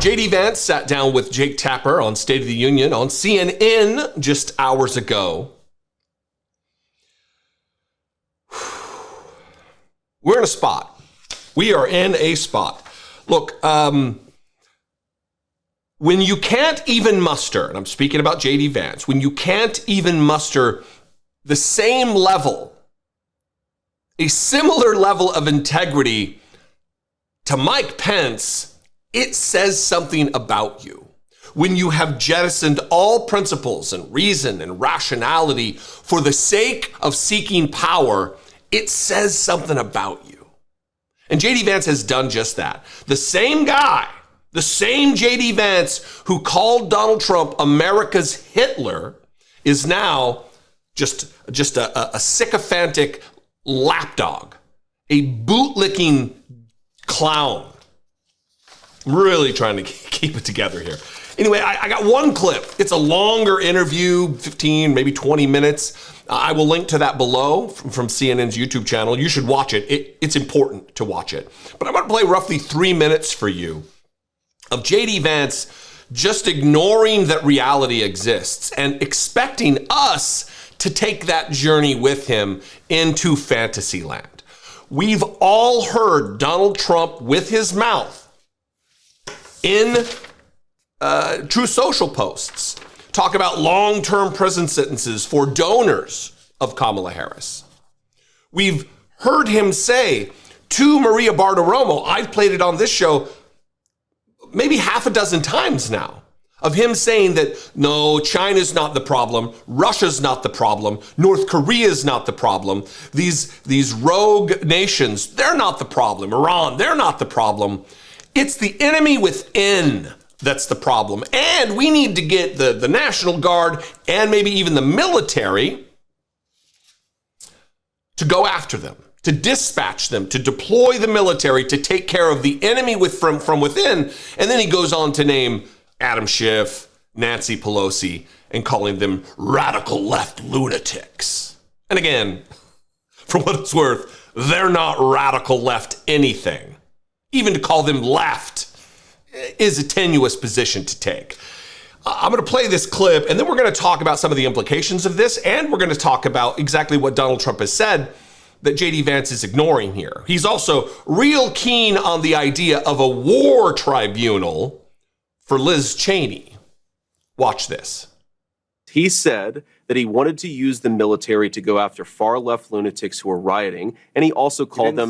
JD Vance sat down with Jake Tapper on State of the Union on CNN just hours ago. We're in a spot. We are in a spot. Look, when you can't even muster, and I'm speaking about JD Vance, when you can't even muster the same level, a similar level of integrity to Mike Pence, it says something about you. When you have jettisoned all principles and reason and rationality for the sake of seeking power, it says something about you. And JD Vance has done just that. The same guy, the same JD Vance who called Donald Trump America's Hitler is now just a sycophantic lapdog, a bootlicking clown. I'm really trying to keep it together here. Anyway, I got one clip. It's a longer interview, 15, maybe 20 minutes. I will link to that below from CNN's YouTube channel. You should watch it. It's important to watch it. But I'm going to play roughly 3 minutes for you of JD Vance just ignoring that reality exists and expecting us to take that journey with him into fantasy land. We've all heard Donald Trump with his mouth in True Social posts talk about long-term prison sentences for donors of Kamala Harris. We've heard him say to Maria Bartiromo, I've played it on this show maybe half a dozen times now, of him saying that, no, China's not the problem, Russia's not the problem, North Korea's not the problem, these rogue nations, they're not the problem, Iran, they're not the problem. It's the enemy within that's the problem. And we need to get the National Guard and maybe even the military to go after them, to dispatch them, to deploy the military to take care of the enemy from within. And then he goes on to name Adam Schiff, Nancy Pelosi, and calling them radical left lunatics. And again, for what it's worth, they're not radical left anything. Even to call them left is a tenuous position to take. I'm going to play this clip, and then we're going to talk about some of the implications of this, and we're going to talk about exactly what Donald Trump has said that JD Vance is ignoring here. He's also real keen on the idea of a war tribunal for Liz Cheney. Watch this. He said that he wanted to use the military to go after far left lunatics who were rioting, and he also called them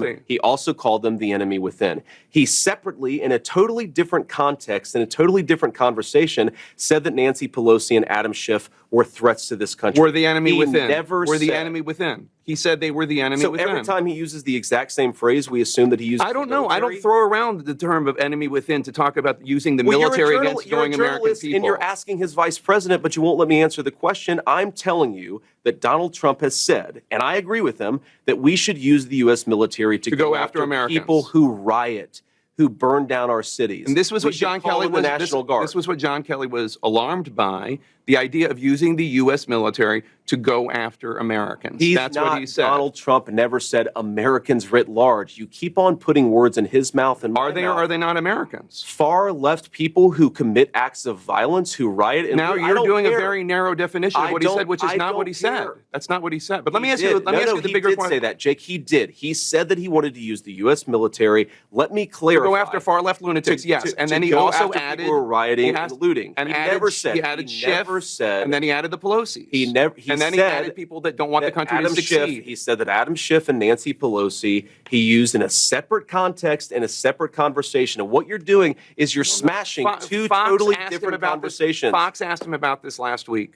the enemy within. He separately, in a totally different context, in a totally different conversation, said that Nancy Pelosi and Adam Schiff were threats to this country. Were the enemy within. Were the enemy within. He said they were the enemy within. So every time he uses the exact same phrase, we assume that he uses I don't know. I don't throw around the term of enemy within to talk about using the military against going American people. And you're asking his vice president, but you won't let me answer the question. I'm telling you that Donald Trump has said, and I agree with him, that we should use the U.S. military to go after Americans. People who riot, who burn down our cities. And this was what John Kelly was. This was what John Kelly was alarmed by: the idea of using the U.S. military to go after Americans. That's what he said. Donald Trump never said Americans writ large. You keep on putting words in his mouth and are they or are they not Americans? Far left people who commit acts of violence, who riot. And now you're doing a very narrow definition of what he said, which is not what he said. That's not what he said. But let me ask you. Let me ask you the bigger point. He did say that, Jake. He did. He said that he wanted to use the U.S. military. Let me clarify. To go after far left lunatics, yes. And then he also added people who were rioting and looting. And he never said. He added Schiff. And then he added the Pelosi's. And then he added people that don't want the country to succeed. He said that Adam Schiff and Nancy Pelosi he used in a separate context and a separate conversation. And what you're doing is you're smashing two totally different conversations. Fox asked him about this last week,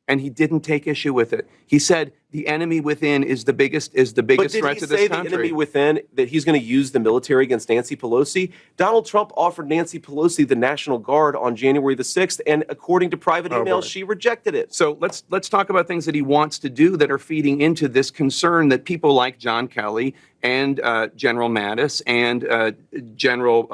and he didn't take issue with it. He said the enemy within is the biggest threat to this country. But did he say the enemy within, that he's going to use the military against Nancy Pelosi? Donald Trump offered Nancy Pelosi the National Guard on January the 6th, and according to private emails, she rejected it. So let's talk about things that he wants to do that are feeding into this concern that people like John Kelly and General Mattis and General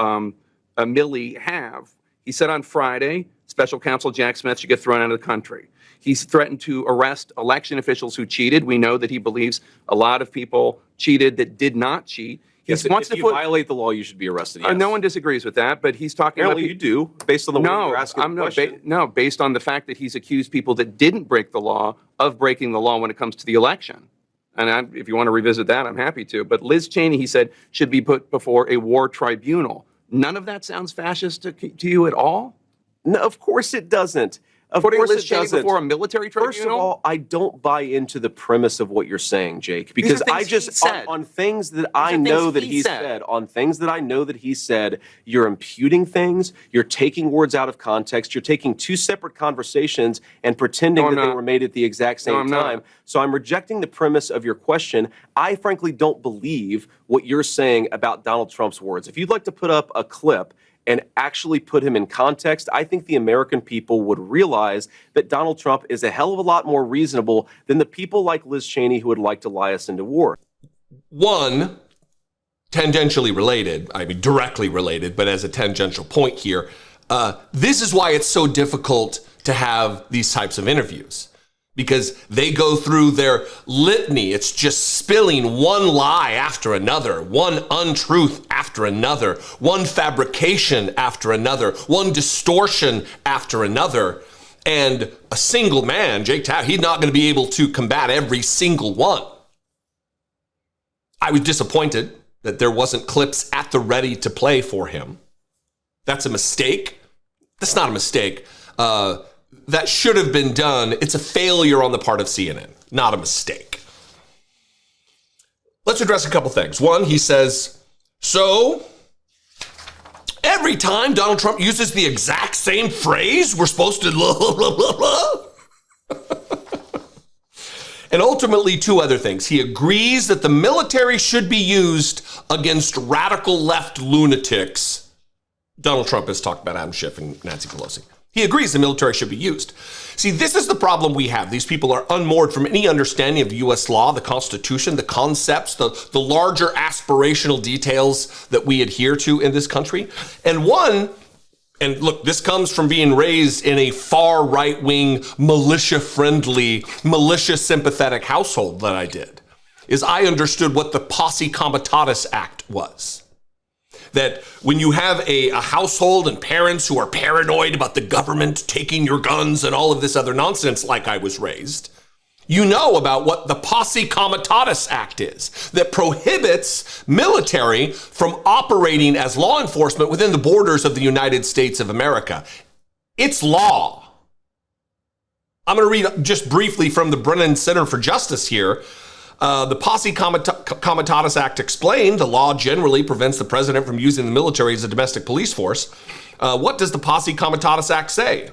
Milley have. He said on Friday, Special Counsel Jack Smith should get thrown out of the country. He's threatened to arrest election officials who cheated. We know that he believes a lot of people cheated that did not cheat. Yes, if you violate the law, you should be arrested. Yes. No one disagrees with that, but he's talking Apparently about... you do, based on the way you're asking the question. Based on the fact that he's accused people that didn't break the law of breaking the law when it comes to the election. And if you want to revisit that, I'm happy to. But Liz Cheney, he said, should be put before a war tribunal. None of that sounds fascist to you at all? No, of course it doesn't. Putting Liz Cheney before a military tribunal? First of all, I don't buy into the premise of what you're saying, Jake, because I just on things that I know that he said, on things that I know that he said, you're imputing things, you're taking words out of context, you're taking two separate conversations and pretending that they were made at the exact same time. So I'm rejecting the premise of your question. I frankly don't believe what you're saying about Donald Trump's words. If you'd like to put up a clip and actually put him in context, I think the American people would realize that Donald Trump is a hell of a lot more reasonable than the people like Liz Cheney who would like to lie us into war. One, tangentially related, I mean directly related, but as a tangential point here, this is why it's so difficult to have these types of interviews. Because they go through their litany. It's just spilling one lie after another, one untruth after another, one fabrication after another, one distortion after another. And a single man, Jake Tapper, he's not going to be able to combat every single one. I was disappointed that there wasn't clips at the ready to play for him. That's a mistake. That's not a mistake. That should have been done. It's a failure on the part of CNN, not a mistake. Let's address a couple things. One, he says, so every time Donald Trump uses the exact same phrase, we're supposed to blah, blah, blah, blah. And ultimately, two other things. He agrees that the military should be used against radical left lunatics. Donald Trump has talked about Adam Schiff and Nancy Pelosi. He agrees the military should be used. See, this is the problem we have. These people are unmoored from any understanding of U.S. law, the Constitution, the concepts, the larger aspirational details that we adhere to in this country. And look, this comes from being raised in a far right-wing, militia-friendly, militia-sympathetic household that I did, is I understood what the Posse Comitatus Act was. That when you have a household and parents who are paranoid about the government taking your guns and all of this other nonsense like I was raised, you know about what the Posse Comitatus Act is, that prohibits military from operating as law enforcement within the borders of the United States of America. It's law. I'm going to read just briefly from the Brennan Center for Justice here. The Posse Comitatus Act explained the law generally prevents the president from using the military as a domestic police force. What does the Posse Comitatus Act say?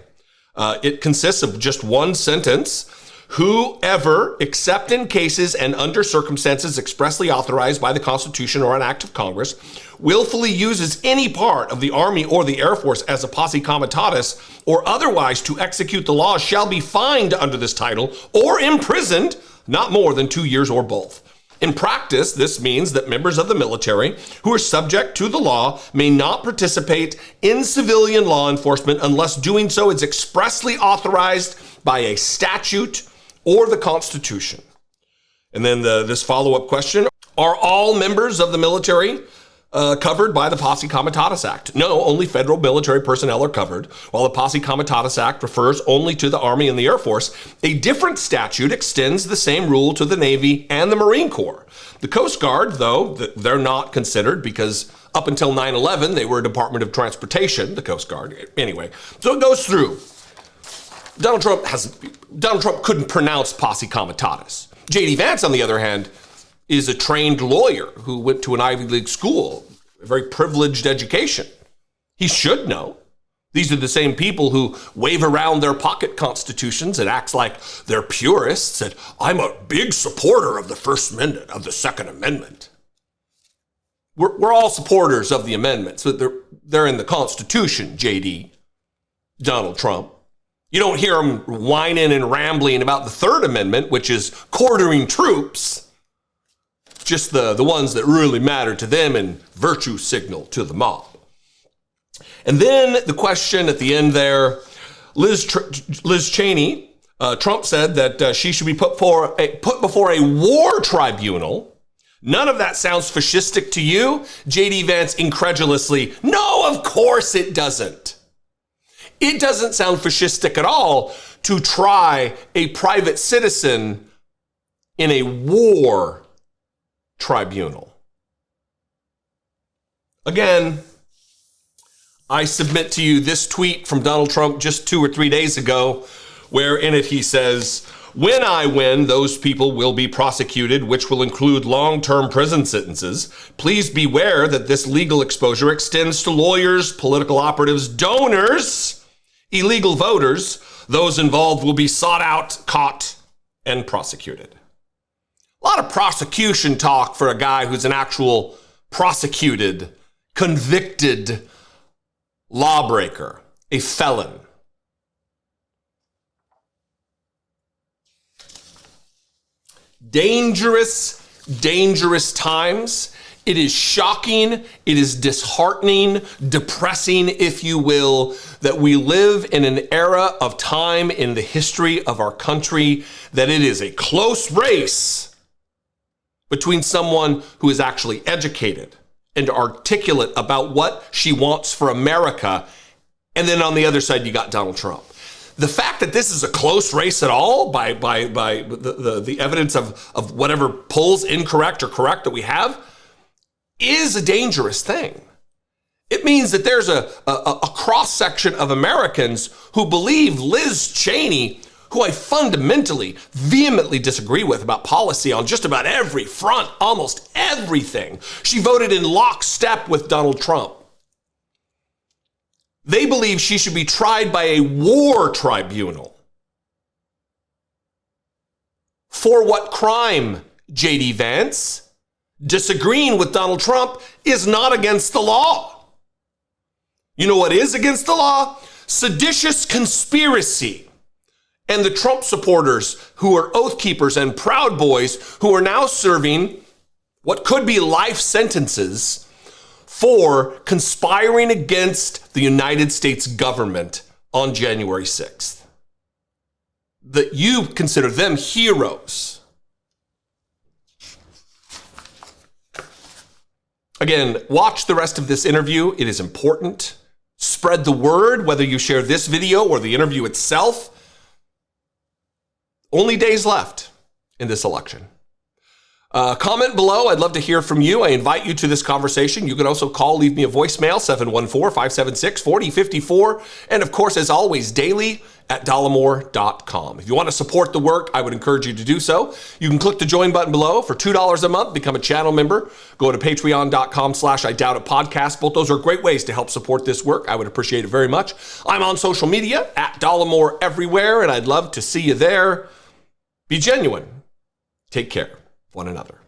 It consists of just one sentence. Whoever, except in cases and under circumstances expressly authorized by the Constitution or an act of Congress, willfully uses any part of the Army or the Air Force as a Posse Comitatus or otherwise to execute the law shall be fined under this title or imprisoned not more than 2 years or both. In practice, this means that members of the military who are subject to the law may not participate in civilian law enforcement unless doing so is expressly authorized by a statute or the Constitution. And then this follow-up question, are all members of the military covered by the Posse Comitatus Act? No, only federal military personnel are covered, while the Posse Comitatus Act refers only to the Army and the Air Force. A different statute extends the same rule to the Navy and the Marine Corps. The Coast Guard, though, they're not considered because up until 9/11, they were a Department of Transportation, the Coast Guard. Anyway, so it goes through. Donald Trump couldn't pronounce Posse Comitatus. JD Vance, on the other hand, is a trained lawyer who went to an Ivy League school, a very privileged education. He should know. These are the same people who wave around their pocket constitutions and act like they're purists and I'm a big supporter of the First Amendment, of the Second Amendment. We're all supporters of the amendments, but they're in the Constitution, JD, Donald Trump. You don't hear them whining and rambling about the Third Amendment, which is quartering troops. Just the ones that really matter to them and virtue signal to the mob. And then the question at the end there, Liz Cheney, Trump said that she should be put before a war tribunal None of that sounds fascistic to you? JD Vance incredulously, no, of course it doesn't. It doesn't sound fascistic at all to try a private citizen in a war tribunal. Again, I submit to you this tweet from Donald Trump just 2 or 3 days ago, where in it he says, when I win, those people will be prosecuted, which will include long-term prison sentences. Please beware that this legal exposure extends to lawyers, political operatives, donors, illegal voters. Those involved will be sought out, caught, and prosecuted. A lot of prosecution talk for a guy who's an actual prosecuted, convicted lawbreaker, a felon. Dangerous, dangerous times. It is shocking, it is disheartening, depressing, if you will, that we live in an era of time in the history of our country that it is a close race between someone who is actually educated and articulate about what she wants for America, and then on the other side, you got Donald Trump. The fact that this is a close race at all by the evidence of whatever polls, incorrect or correct, that we have, is a dangerous thing. It means that there's a cross-section of Americans who believe Liz Cheney, who I fundamentally, vehemently disagree with about policy on just about every front, almost everything. She voted in lockstep with Donald Trump. They believe she should be tried by a war tribunal. For what crime, JD Vance? Disagreeing with Donald Trump is not against the law. You know what is against the law? Seditious conspiracy. And the Trump supporters who are oath keepers and Proud Boys who are now serving what could be life sentences for conspiring against the United States government on January 6th. That you consider them heroes. Again, watch the rest of this interview. It is important. Spread the word, whether you share this video or the interview itself. Only days left in this election. Comment below. I'd love to hear from you. I invite you to this conversation. You can also call, leave me a voicemail, 714-576-4054. And of course, as always, daily at dollemore.com. If you want to support the work, I would encourage you to do so. You can click the join button below. For $2 a month, become a channel member. Go to patreon.com/IDoubtIt podcast. Both those are great ways to help support this work. I would appreciate it very much. I'm on social media at Dollemore everywhere, and I'd love to see you there. Be genuine. Take care of one another.